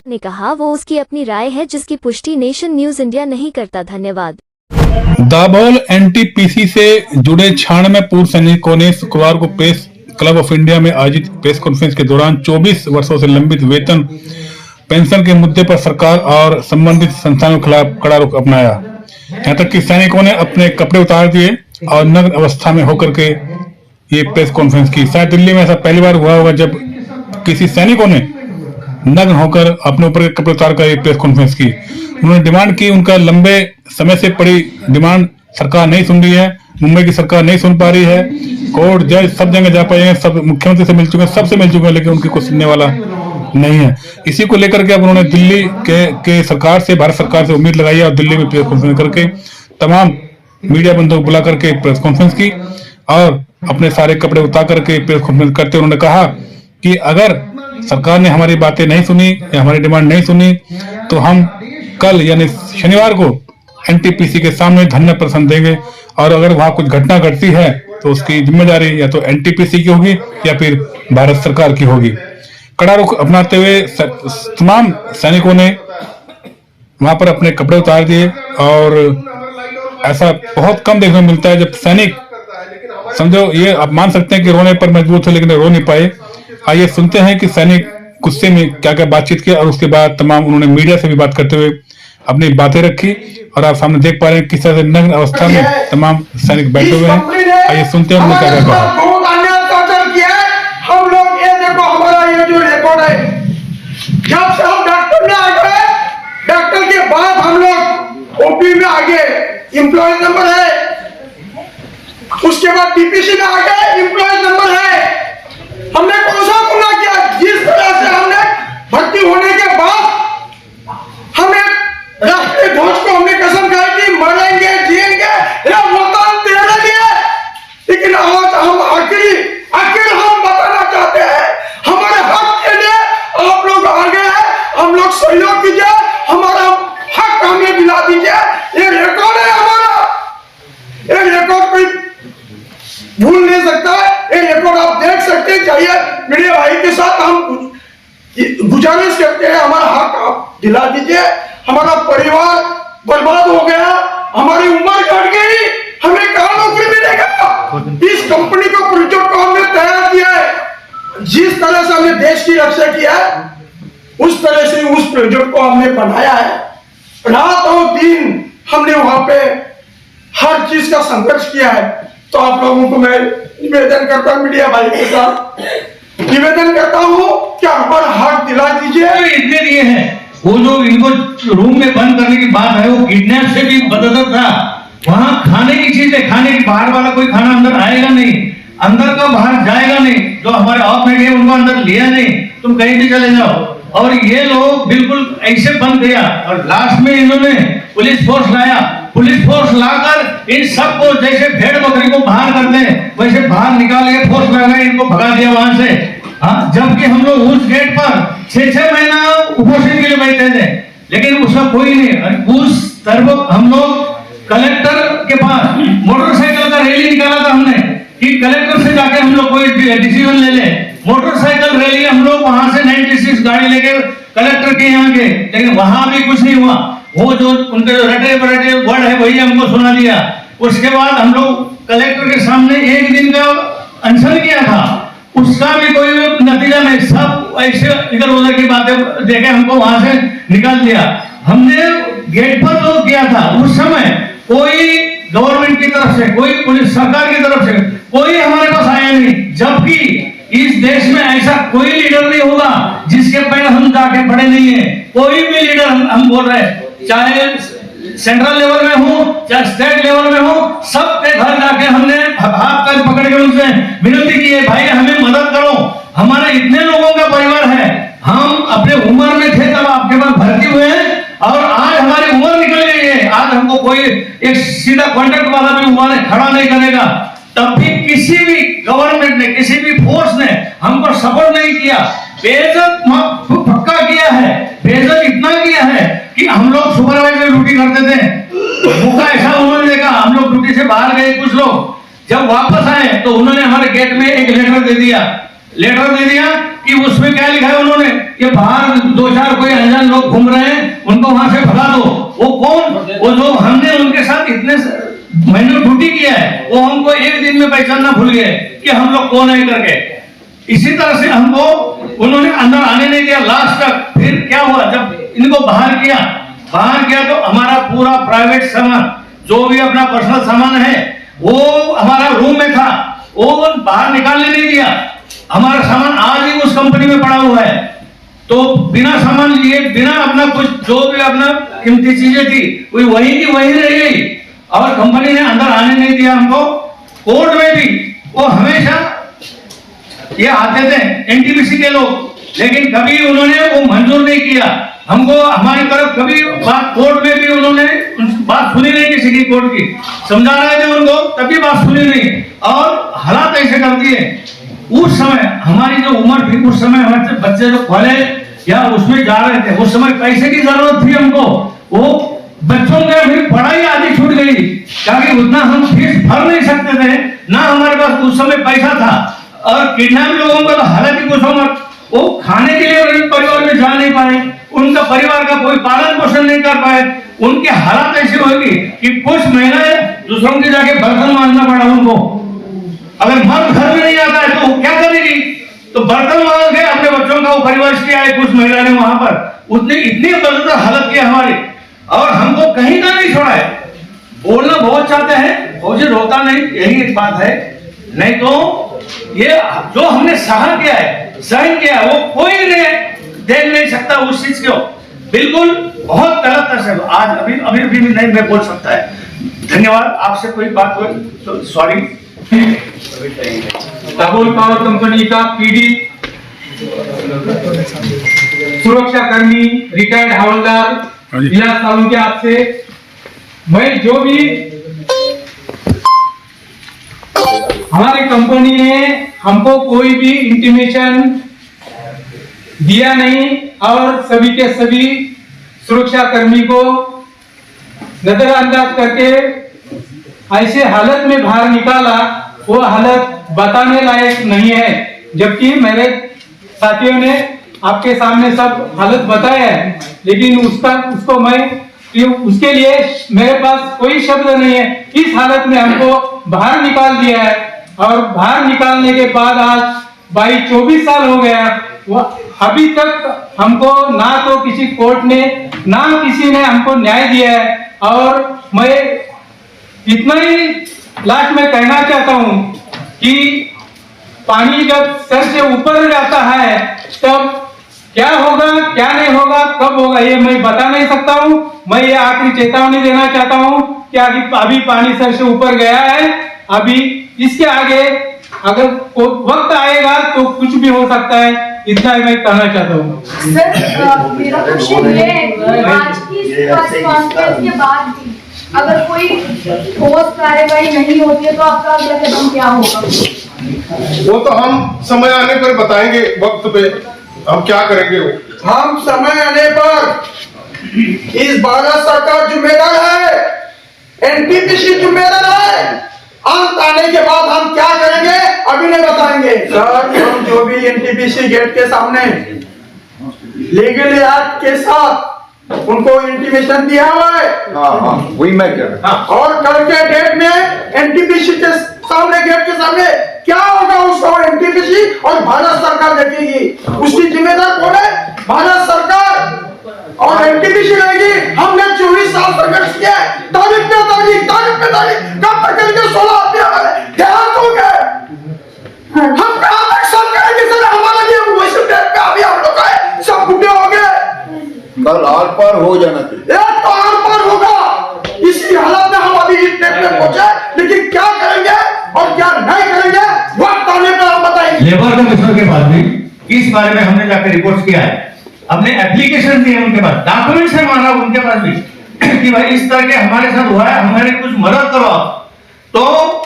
ने कहा वो उसकी अपनी राय है जिसकी पुष्टि नेशन न्यूज इंडिया नहीं करता। धन्यवाद। दाभोल एनटीपीसी से जुड़े 96 पूर्व सैनिकों ने शुक्रवार को प्रेस क्लब ऑफ इंडिया में आयोजित प्रेस कॉन्फ्रेंस के दौरान 24 वर्षों से लंबित वेतन पेंशन के मुद्दे पर सरकार और संबंधित संस्थानों के खिलाफ कड़ा रुख अपनाया। यहाँ तक कि सैनिकों ने अपने कपड़े उतार दिए और नग्न अवस्था में होकर के ये प्रेस कॉन्फ्रेंस की। शायद दिल्ली में ऐसा पहली बार हुआ होगा जब किसी सैनिकों ने नग्न होकर अपने ऊपर के कपड़े उतार कर ये प्रेस कॉन्फ्रेंस की। उन्होंने डिमांड की, उनका लंबे समय से पड़ी डिमांड सरकार नहीं सुन रही है, मुंबई की सरकार नहीं सुन पा रही है। कोर्ट जज सब जगह जा पाए हैं, सब मुख्यमंत्री से मिल चुके हैं, सबसे मिल चुके हैं, लेकिन उनकी कोई सुनने वाला नहीं है। इसी को लेकर के अब उन्होंने दिल्ली के सरकार से, भारत सरकार से उम्मीद लगाई है और दिल्ली में प्रेस कॉन्फ्रेंस करके तमाम मीडिया बंधुओं को बुला करके प्रेस कॉन्फ्रेंस की और अपने सारे कपड़े उतार करके प्रेस कॉन्फ्रेंस करते उन्होंने कहा कि अगर सरकार ने हमारी बातें नहीं सुनी या हमारी डिमांड नहीं सुनी तो हम कल यानी शनिवार को एनटीपीसी के सामने धरना प्रदर्शन देंगे और अगर वहां कुछ घटना घटती है तो उसकी जिम्मेदारी या तो एनटीपीसी की होगी या फिर भारत सरकार की होगी। कड़ा रुख अपनाते हुए तमाम सैनिकों ने वहां पर अपने कपड़े उतार दिए और ऐसा बहुत कम देखने को मिलता है जब सैनिक, समझो ये आप मान सकते हैं कि रोने पर मजबूर थे लेकिन रो नहीं पाए। आइए सुनते हैं कि सैनिक गुस्से में क्या क्या बातचीत किया और उसके बाद तमाम उन्होंने मीडिया से भी बात करते हुए अपनी बातें रखी और आप सामने देख पा रहे हैं किस तरह से नग्न अवस्था में तमाम सैनिक बैठे हुए हैं। आइए सुनते हैं उन्होंने क्या कहा। हम लोग ये देखो, हमारा ये जो रिकॉर्ड है, जब से हम डॉक्टर में आ गए, डॉक्टर के बाद हम लोग ओपी में आ गए, एम्प्लॉय नंबर है, उसके बाद टीपीसी में आ गए, एम्प्लॉय नंबर है। हमने कौन सा गुनाह किया? जिस तरह से हमने भर्ती होने के बाद हमें राष्ट्रीय ध्वज को हमने कसम खाई थी मरेंगे जिएंगे या वतन तेरे लिए, लेकिन आज हम आखिर हम बताना चाहते हैं हमारे हक के लिए आप लोग आगे हैं, हम लोग सहयोग कीजिए, हमारा हक हमें दिला दीजिए। ये रिकॉर्ड है हमारा, ये रिकॉर्ड कोई भूल नहीं सकता है, ये रिकॉर्ड आप देख सकते हैं। चाहिए मीडिया भाई के साथ हम गुजारिश करते हैं, हमारा हक आप दिला दीजिए। हमारा परिवार बर्बाद हो गया, हमारी उम्र घट गई, हमें कहाँ नौकरी मिलेगा? इस कंपनी को प्रोजेक्ट को हमने तैयार किया है, जिस तरह से हमने देश की रक्षा किया है उस तरह से उस प्रोजेक्ट को हमने बनाया है। रात और दिन हमने वहां पे हर चीज का संघर्ष किया है। तो आप लोगों को मैं निवेदन करता हूँ, मीडिया भाई के साथ निवेदन करता हूँ कि हमारा हक दिला दीजिए। इतने दिए हैं, वो जो इनको रूम में बंद करने की बात है वो किडनैप से भी बदतर था। वहां खाने की चीजें, खाने की, बाहर वाला कोई खाना अंदर आएगा नहीं, अंदर का बाहर जाएगा नहीं, जो हमारे ऑफ में गए उनको अंदर लिया नहीं, तुम कहीं भी चले जाओ। और ये लोग बिल्कुल ऐसे बंद किया और लास्ट में इन्होंने पुलिस फोर्स लाया, पुलिस फोर्स लाकर इन सबको जैसे भेड़ बकरी को बाहर करते हैं वैसे बाहर निकाल के फोर्स लगाए, इनको भगा दिया वहां से। हाँ, जबकि हम लोग उस गेट पर 6-6 महीना उपोषण के लिए बैठे थे, लेकिन उसका कोई नहीं। उस तरफ हम लोग कलेक्टर के पास मोटरसाइकिल का रैली निकाला था हमने कि कलेक्टर से जाके हम लोग कोई डिसीजन ले ले। मोटरसाइकिल रैली हम लोग वहां से 96 गाड़ी लेके कलेक्टर के यहाँ गए, लेकिन वहां भी कुछ नहीं हुआ। वो जो उनके जो रटे बरटे वर्ड है वही हमको सुना दिया। उसके बाद हम लोग कलेक्टर के सामने एक दिन का अनशन किया था, उसका भी कोई नतीजा नहीं। सब ऐसे इधर उधर की बातें देखे हमको वहां से निकाल दिया। हमने गेट पर जो किया था उस समय कोई गवर्नमेंट की तरफ से, कोई पुलिस सरकार की तरफ से कोई हमारे पास आया नहीं। जबकि इस देश में ऐसा कोई लीडर नहीं होगा जिसके पैर हम जाके पड़े नहीं है। कोई भी लीडर हम बोल रहे हैं, चाहे सेंट्रल लेवल में हो चाहे स्टेट लेवल में हो, सबके घर जाके हमने हाथ पैर पकड़ के उनसे विनती की है, भाई हमें मदद करो, हमारे इतने लोगों का परिवार है, हम अपने उम्र में थे तब आपके पास भर्ती हुए हैं और आज हमारी उम्र निकल गई है। आज हमको कोई एक सीधा कॉन्ट्रैक्ट वाला भी उम्र खड़ा नहीं करेगा। तब भी किसी भी गवर्नमेंट ने, किसी भी फोर्स ने हमको सपोर्ट नहीं किया। बेइज्जत पक्का किया है, बेइज्जत इतना किया है कि हम लोग सुपरवाइजर ड्यूटी करते थे, मौका ऐसा उन्होंने देखा, हम लोग ड्यूटी से बाहर गए, कुछ लोग जब वापस आए तो उन्होंने हमारे गेट में एक लेटर दे दिया कि कि उसमें क्या लिखा है उन्होंने कि बाहर 2-4 कोई अनजान लोग घूम रहे हैं, उनको वहां से भगा दो। वो कौन? वो जो हमने उनके साथ इतने महीनों ड्यूटी किया है, वो हमको एक दिन में पहचानना भूल गए कि हम लोग कौन है करके। इसी तरह से हमको उन्होंने अंदर आने नहीं दिया लास्ट तक। फिर क्या हुआ, जब इनको बाहर किया तो हमारा पूरा प्राइवेट सामान, जो भी अपना पर्सनल सामान है, वो हमारा रूम में था, वो बाहर निकालने नहीं दिया। हमारा सामान आज ही उस कंपनी में पड़ा हुआ है। तो बिना सामान लिए, बिना अपना कुछ, जो भी अपना कीमती चीजें थी, वही की वही रह गई और कंपनी ने अंदर आने नहीं दिया हमको। कोर्ट में भी वो हमेशा ये आते थे एनटीपीसी के लोग, लेकिन कभी उन्होंने वो मंजूर नहीं किया हमको। हमारी तरफ कभी बात, कोर्ट में भी उन्होंने बात सुनी नहीं किसी की, कोर्ट की समझा रहे थे उनको, तभी बात सुनी नहीं। और हालात ऐसे कर दिए। उस समय हमारी जो उम्र थी, उस समय हमारे बच्चे जो कॉलेज या उसमें जा रहे थे, उस समय पैसे की जरूरत थी हमको। वो बच्चों की अभी पढ़ाई आधी छूट गई, क्योंकि उतना हम फीस भर नहीं सकते थे, ना हमारे पास उस समय पैसा था। और किडनैप लोगों का तो हालत ही पूछो मत, वो खाने के लिए परिवार में जा नहीं पाए, उनका परिवार का कोई पालन पोषण नहीं कर पाए। उनकी हालत ऐसी होगी कि कुछ महिलाएं दूसरों के जाके बर्तन मांजना पड़ा उनको। अगर मर्द घर में नहीं आता है तो वो क्या करेगी? तो बर्तन मांग के अपने बच्चों का वो परिवेश किया है कुछ महिला ने वहां पर। इतनी बदतर हालत की हमारी, और हमको कहीं का नहीं छोड़ा है। बोलना बहुत चाहते हैं, फौजी रोता नहीं, यही एक बात है। नहीं तो ये जो हमने सहन किया है, वो कोई नहीं देख नहीं सकता उस चीज को। बिल्कुल बहुत गलत है सर। आज अभी भी नहीं मैं बोल सकता है। धन्यवाद। आपसे कोई बात हो तो सॉरी। दाभोल पावर कंपनी का पीडी, सुरक्षा कर्मी, रिटायर्ड हवलदार इलाज सालू के आपसे मैं जो भी हमारी कंपनी ने हमको कोई भी इंटीमेशन दिया नहीं और सभी के सभी सुरक्षा कर्मी को नजरअंदाज करके ऐसे हालत में बाहर निकाला, वो हालत बताने लायक नहीं है। जबकि मेरे साथियों ने आपके सामने सब हालत बताया है, लेकिन उसको मैं उसके लिए मेरे पास कोई शब्द नहीं है। इस हालत में हमको बाहर निकाल दिया है और बाहर निकालने के बाद आज 22-24 साल हो गया, वो अभी तक हमको ना तो किसी कोर्ट ने ना किसी ने हमको न्याय दिया है। और मैं इतना ही लास्ट में कहना चाहता हूं कि पानी जब सर से ऊपर जाता है तब क्या होगा क्या नहीं होगा कब होगा ये मैं बता नहीं सकता हूं। मैं ये आखिरी चेतावनी देना चाहता हूं कि अभी पानी सर से ऊपर गया है, अभी इसके आगे अगर वक्त आएगा तो कुछ भी हो सकता है। इतना ही मैं कहना चाहता हूँ। सर मेरा क्वेश्चन ये है, आज की प्रेस कॉन्फ्रेंस के बाद भी अगर कोई ठोस कार्यवाही नहीं होती है तो आपका अगला कदम क्या होगा? वो तो हम समय आने पर बताएंगे, वक्त पे हम क्या करेंगे। वो हम समय आने पर इस भारत सरकार जिम्मेदार है, एनटीपीसी जिम्मेदार है। अंत आने के बाद हम क्या करेंगे अभी नहीं बताएंगे। सर हम जो भी एनटीपीसी गेट के सामने लीगल एक्ट के साथ उनको इंटीमेशन दिया हुआ है। वही मैं कह रहा हूं। और कल के डेट में एनटीपीसी के सामने गेट के सामने क्या होगा उसको एनटीपीसी और भारत सरकार देखेगी। उसकी जिम्मेदार कौन है? भारत सरकार और एनटीपीसी रहेगी। हमने 24 साल संघर्ष किया, तारीख पे तारीख कब तक करेंगे? 16 आदमी ध्यान दोगे हम कहां तक सब करेंगे? सर हमारा लिए वैसे डेट पे अभी हम लोग आए सब बुढ़े हो गए, कल आर पार हो जाना चाहिए। एक तो आर पार होगा। इसी हालत में हम अभी इस डेट पे पहुंचे, लेकिन क्या करेंगे और क्या नहीं करेंगे वक्त आने पर हम बताएंगे। लेबर कमिश्नर के पास भी इस बारे में हमने जाकर रिपोर्ट किया है, हमने एप्लीकेशन दी है उनके पास, डॉक्यूमेंट्स है मांगा उनके पास भी कि भाई इस तरह के हमारे साथ हुआ है, हमारे कुछ मदद करो आप। तो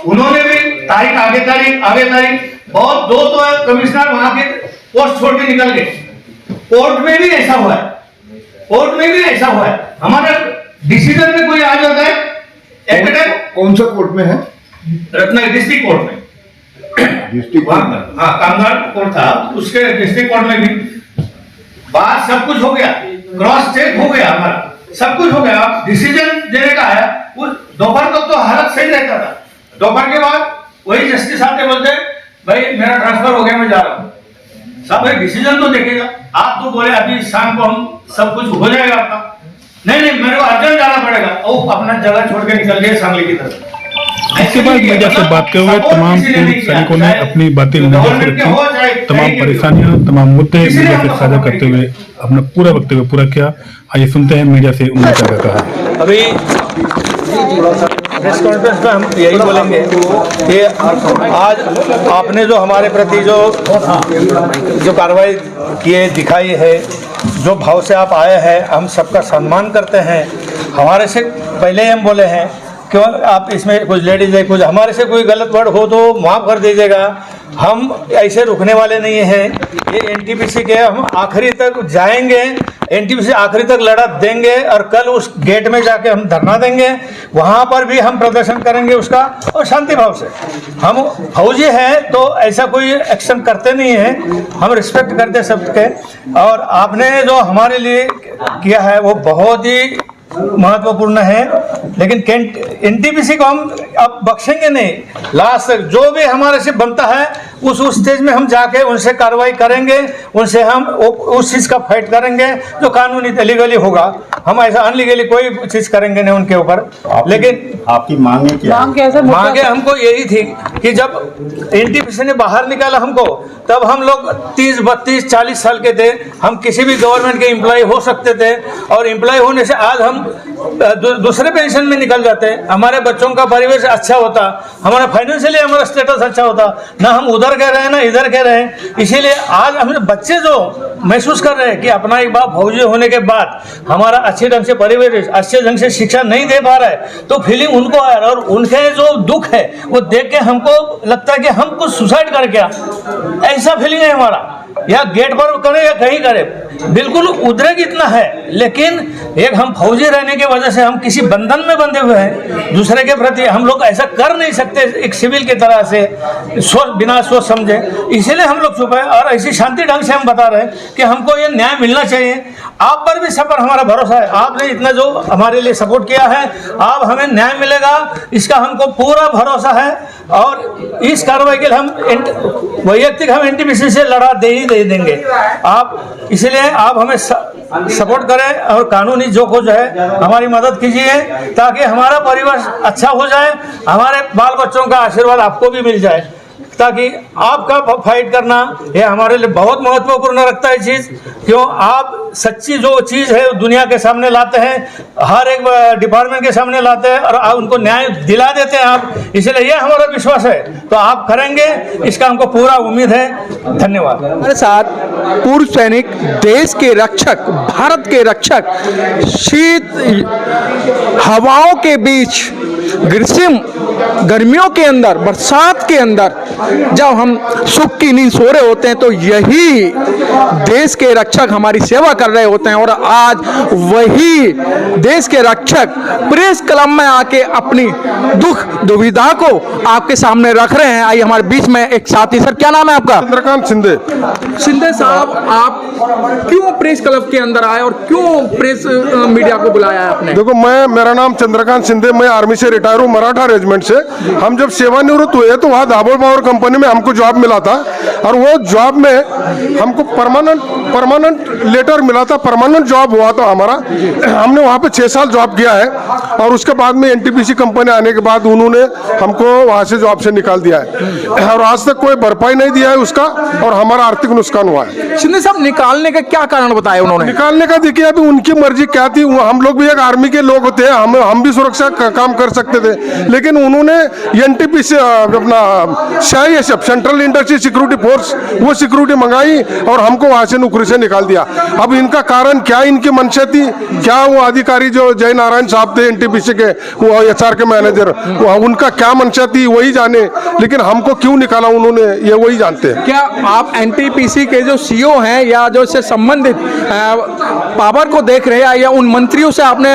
उन्होंने भी तारीख आगे तारीख बहुत दो तो कमिश्नर वहां के पोस्ट छोड़ के निकल गए। कोर्ट में भी ऐसा हुआ है, हमारे डिसीजन में कोई आ जाता है। कौन सा कोर्ट में है? रत्नागिरी डिस्ट्रिक्ट कोर्ट में। हाँ, कामगार कोर्ट था, उसके डिस्ट्रिक्ट कोर्ट में भी बात सब कुछ हो गया, क्रॉस चेक हो गया, हमारा सब कुछ हो गया। डिसीजन देने का है, वो दोपहर तक तो हालत सही रहता था। दोपहर के बाद वही जस्टिस आते बोलते भाई मेरा ट्रांसफर हो गया, मैं जा रहा हूँ। सब भाई डिसीजन तो देखेगा। आप तो बोले अभी शाम को हम सब कुछ हो जाएगा आपका। नहीं, मेरे को अर्जेंट जाना पड़ेगा। ओ अपना जगह छोड़ के निकल गए सांगली की तरफ। इसके बाद मीडिया से बात करते हुए तमाम पूर्व सैनिकों ने अपनी बातें मीडिया से रखी। तमाम परेशानियां, तमाम मुद्दे मीडिया से साझा करते हुए अपना पूरा वक्तव्य पूरा किया। आइए सुनते हैं मीडिया से उन्होंने क्या कहा है। अभी प्रेस कॉन्फ्रेंस में हम यही बोलेंगे कि आज आपने जो हमारे प्रति जो कार्रवाई किए दिखाई है, जो भाव से आप आए हैं, हम सबका सम्मान करते हैं। हमारे से पहले ही हम बोले हैं क्यों आप इसमें कुछ लेडीज है, कुछ हमारे से कोई गलत वर्ड हो तो माफ़ कर दीजिएगा। हम ऐसे रुकने वाले नहीं हैं। ये एनटीपीसी के हम आखिरी तक जाएंगे, एनटीपीसी आखिरी तक लड़ा देंगे और कल उस गेट में जाके हम धरना देंगे। वहाँ पर भी हम प्रदर्शन करेंगे उसका, और शांति भाव से। हम फौजी हैं तो ऐसा कोई एक्शन करते नहीं हैं, हम रिस्पेक्ट करते सबके। और आपने जो हमारे लिए किया है वो बहुत ही महत्वपूर्ण है, लेकिन एनटीपीसी को हम अब बख्शेंगे नहीं। लास्ट तक जो भी हमारे से बनता है उस स्टेज में हम जाके उनसे कार्रवाई करेंगे, उनसे हम उस चीज़ का फाइट करेंगे जो कानूनी लीगली होगा। हम ऐसा अनलीगली कोई चीज़ करेंगे नहीं उनके ऊपर। लेकिन आपकी मांगे क्या? मांगे हमको यही थी कि जब एनटीपीसी ने बाहर निकाला हमको, तब हम लोग 30, 32, 40 साल के थे। हम किसी भी गवर्नमेंट के एम्प्लॉय हो सकते थे, और एम्प्लॉय होने से आज हम दूसरे पेंशन में निकल जाते। हमारे बच्चों का परिवेश अच्छा होता, हमारा फाइनेंशियली हमारा स्टेटस अच्छा होता, ना हम उधर कह रहे हैं ना इधर कह रहे हैं। इसीलिए आज हमें बच्चे जो महसूस कर रहे हैं कि अपना एक बाप फौजी होने के बाद हमारा अच्छे ढंग से परिवेश, अच्छे ढंग से शिक्षा नहीं दे पा रहा है, तो फीलिंग उनको है। और उनके जो दुख है वो देख के हमको लगता है कि हम कुछ सुसाइड कर क्या, ऐसा फीलिंग है हमारा। या गेट पर करे या कहीं करे, बिल्कुल उद्रेक इतना है। लेकिन एक हम फौजी रहने की वजह से हम किसी बंधन में बंधे हुए हैं दूसरे के प्रति। हम लोग ऐसा कर नहीं सकते एक सिविल की तरह से, बिना सोच समझे। इसीलिए हम लोग चुप है, और ऐसी शांति ढंग से हम बता रहे हैं कि हमको ये न्याय मिलना चाहिए। आप पर भी सब पर हमारा भरोसा है, आपने इतना जो हमारे लिए सपोर्ट किया है, आप हमें न्याय मिलेगा इसका हमको पूरा भरोसा है। और इस कार्रवाई के लिए हम वैयक्तिक हम एनटीपीसी से लड़ा दे ही दे देंगे। आप इसलिए आप हमें सपोर्ट करें और कानूनी जो कुछ है हमारी मदद कीजिए, ताकि हमारा परिवार अच्छा हो जाए, हमारे बाल बच्चों का आशीर्वाद आपको भी मिल जाए। ताकि आपका फाइट करना ये हमारे लिए बहुत महत्वपूर्ण रखता है चीज़। क्यों आप सच्ची जो चीज़ है दुनिया के सामने लाते हैं, हर एक डिपार्टमेंट के सामने लाते हैं, और आप उनको न्याय दिला देते हैं आप। इसलिए ये हमारा विश्वास है, तो आप करेंगे इसका हमको पूरा उम्मीद है। धन्यवाद। हमारे साथ पूर्व सैनिक, देश के रक्षक, भारत के रक्षक, शीत हवाओं के बीच, ग्रीष्म गर्मियों के अंदर, बरसात के अंदर जब हम सुख की नींद सो रहे होते हैं, तो यही देश के रक्षक हमारी सेवा कर रहे होते हैं। और आज वही देश के रक्षक प्रेस क्लब में आके अपनी दुख दुविधा को आपके सामने रख रहे हैं। आइए हमारे बीच में एक साथी। सर क्या नाम है आपका? चंद्रकांत शिंदे। शिंदे साहब, आप क्यों प्रेस क्लब के अंदर आए और क्यों प्रेस मीडिया को बुलाया है आपने? देखो, मेरा नाम चंद्रकांत शिंदे, मैं आर्मी से रिटायर हूँ, मराठा रेजिमेंट से। हम जब सेवानिवृत्त हुए तो वहाँ दाभोल पावर कंपनी में हमको जॉब मिला था, और वो जॉब में हमको परमानेंट लेटर मिला था, परमानेंट जॉब हुआ था हमारा। हमने वहाँ पे 6 साल जॉब किया है, और उसके बाद में एनटीपीसी कंपनी आने के बाद उन्होंने हमको वहाँ से जॉब से निकाल दिया है, और आज तक कोई भरपाई नहीं दिया है उसका, और हमारा आर्थिक नुकसान हुआ है। शिंदे साहब, निकालने का क्या कारण बताया उन्होंने? निकालने का देखिए, अभी उनकी मर्जी क्या थी। हम लोग भी एक आर्मी के लोग होते हैं, हम भी सुरक्षा का काम कर सकते थे, लेकिन उन्होंने एनटीपी से अपना CISF central industry security force वो सिक्योरिटी मंगाई, और हमको वहां से नौकरी से निकाल दिया। अब इनका कारण क्या, इनकी मंशा थी क्या? वो अधिकारी जो जय नारायण साहब थे एनटीपीसी के, वो HR के मैनेजर, उनका क्या मंशा थी वही जाने, लेकिन हमको क्यों निकाला उन्होंने ये वही जानते हैं। क्या आप एनटीपीसी के जो CEO हैं या जो इससे संबंधित पावर को देख रहे हैं, या उन मंत्रियों से आपने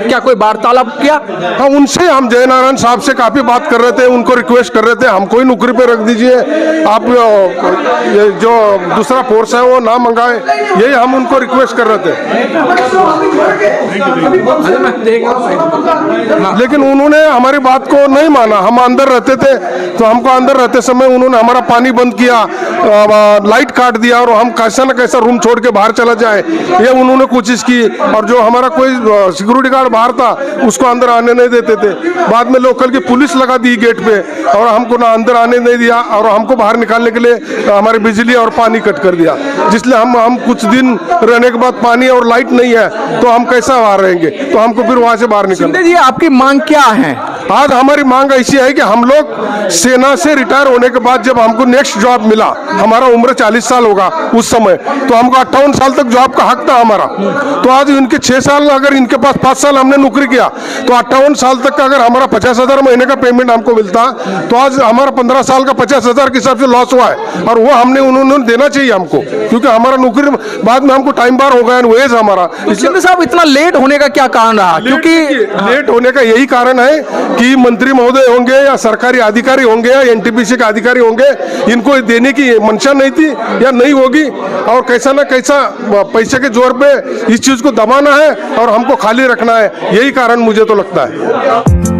क्या कोई वार्तालाप किया? हाँ, उनसे हम जय नारायण साहब से काफी बात कर रहे थे, उनको रिक्वेस्ट कर रहे थे हमको ही नौकरी नौकरी पे रख दीजिए, आप ये जो दूसरा फोर्स है वो ना मंगाए, यही हम उनको रिक्वेस्ट कर रहे थे। लेकिन उन्होंने हमारी बात को नहीं माना। हम अंदर रहते थे तो हमको अंदर रहते समय उन्होंने हमारा पानी बंद किया, लाइट काट दिया और हम कैसा न कैसा रूम छोड़ के बाहर चला जाए, ये उन्होंने कोशिश की। और जो हमारा कोई सिक्योरिटी गार्ड बाहर था उसको अंदर आने नहीं देते थे। बाद में लोकल की पुलिस लगा दी गेट पे और हमको ना अंदर आने नहीं दिया और हमको बाहर निकालने के लिए हमारी बिजली और पानी कट कर दिया, जिसलिए हम कुछ दिन रहने के बाद पानी और लाइट नहीं है तो हम कैसा बाहर रहेंगे, तो हमको फिर वहां से बाहर निकलना। शिंदे जी, आपकी मांग क्या है? आज हमारी मांग ऐसी है कि हम लोग सेना से रिटायर होने के बाद जब हमको नेक्स्ट जॉब मिला, हमारा उम्र 40 साल होगा उस समय, तो हमको 58 साल तक जॉब का हक था हमारा। तो आज इनके 6 साल, अगर इनके पास 5 साल हमने नौकरी किया तो 58 साल तक का अगर हमारा 50,000 महीने का पेमेंट हमको मिलता, तो आज हमारा 15 साल का 50,000 के हिसाब से लॉस हुआ है और वो उन्होंने देना चाहिए हमको, क्योंकि हमारा नौकरी बाद में हमको टाइम बार हो गया वेज हमारा। शिंदे साहब, इतना लेट होने का क्या कारण रहा? क्योंकि लेट होने का यही कारण है कि मंत्री महोदय होंगे या सरकारी अधिकारी होंगे या एनटीपीसी के अधिकारी होंगे, इनको देने की मंशा नहीं थी या नहीं होगी, और कैसा ना कैसा पैसे के जोर पे इस चीज को दबाना है और हमको खाली रखना है, यही कारण मुझे तो लगता है।